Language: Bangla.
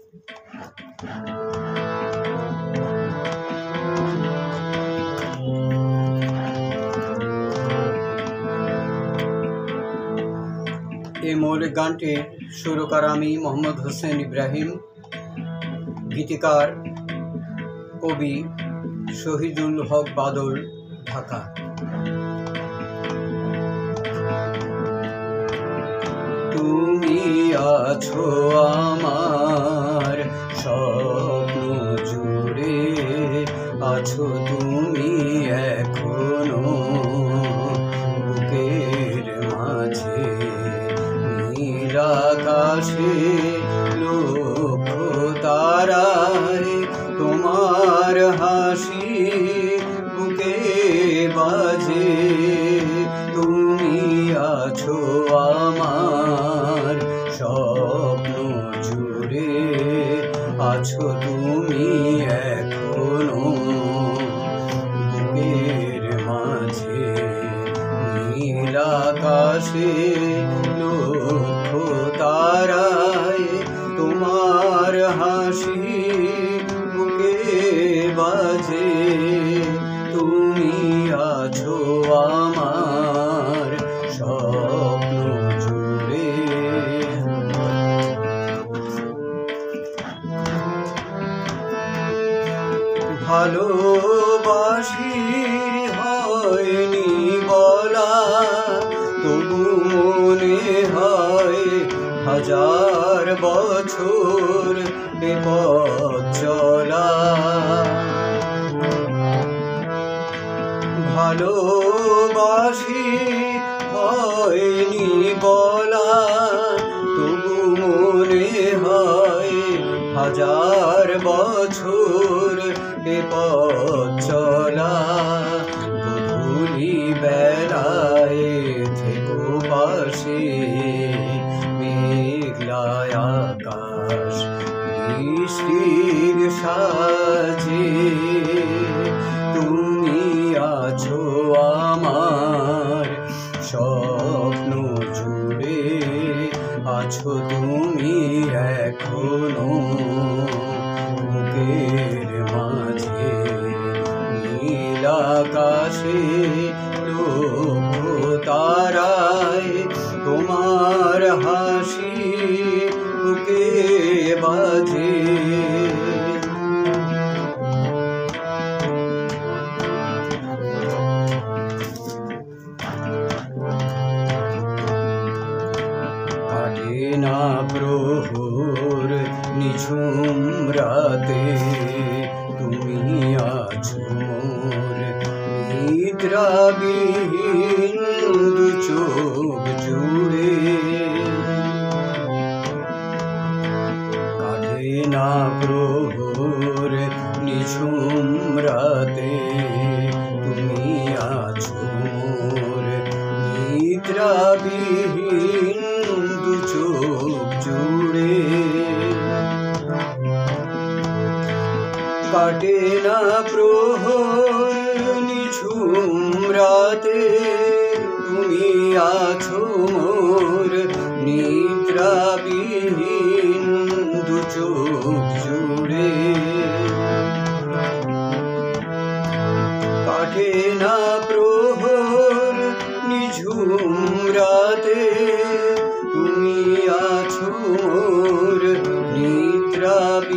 এই মৌলিক গানটির সুরকার আমি মোহাম্মদ হোসেন ইব্রাহিম, গীতিকার কবি শহীদুল হক বাদল, ঢাকা। তুমি আছো আমার স্বপ্ন জুড়ে, আছো তুমি এখনো বুকের মাঝে, নীল আকাশে লক্ষ তারায় তোমার হাসি বুকে বাজে। তুমি আছো আমার স্বপ্ন জুড়ে, আছো তুমি এখনো বুকের মাঝে, নীল আকাশে লক্ষ তারায় তোমার হাসি বুকে বাজে। তুমি আছো আমার স্বপ্ন জুড়ে। ভালোবাসি হয়নি বলা, তবু মনে হয় হাজার বছর এ পথ চলা। ভালোবাসি হয়নি বলা, তবু মনে হয় হাজার বছর এ পথ চলা। গধূলি বেলায় থেকো পাশে, মেঘলা আকাশ বৃষ্টির সাজে। তুমি আছো আমার স্বপ্ন জুড়ে, আছো তুমি এখনো বুকের মাঝে, নীল আকাশে লক্ষ তারায় তোমার হাসি বুকে বাজে। কাটে না প্রহর নিঝুম রাতে, তুমি আছো মোর নিদ্রাবিহীন দু চোখ জুড়ে। কাটে না প্রহর নিঝুম রাতে, তুমি আছো মোর নিদ্রাবিহীন দু চোখ জুড়ে। কাটে না প্রহর নিঝুম রাতে, তুমি আছো মোর নিদ্রাবিহীন দু চোখ জুড়ে। কাটে না প্রহর নিঝুম রাতে, তুমি আছো মোর নিদ্রাবিহীন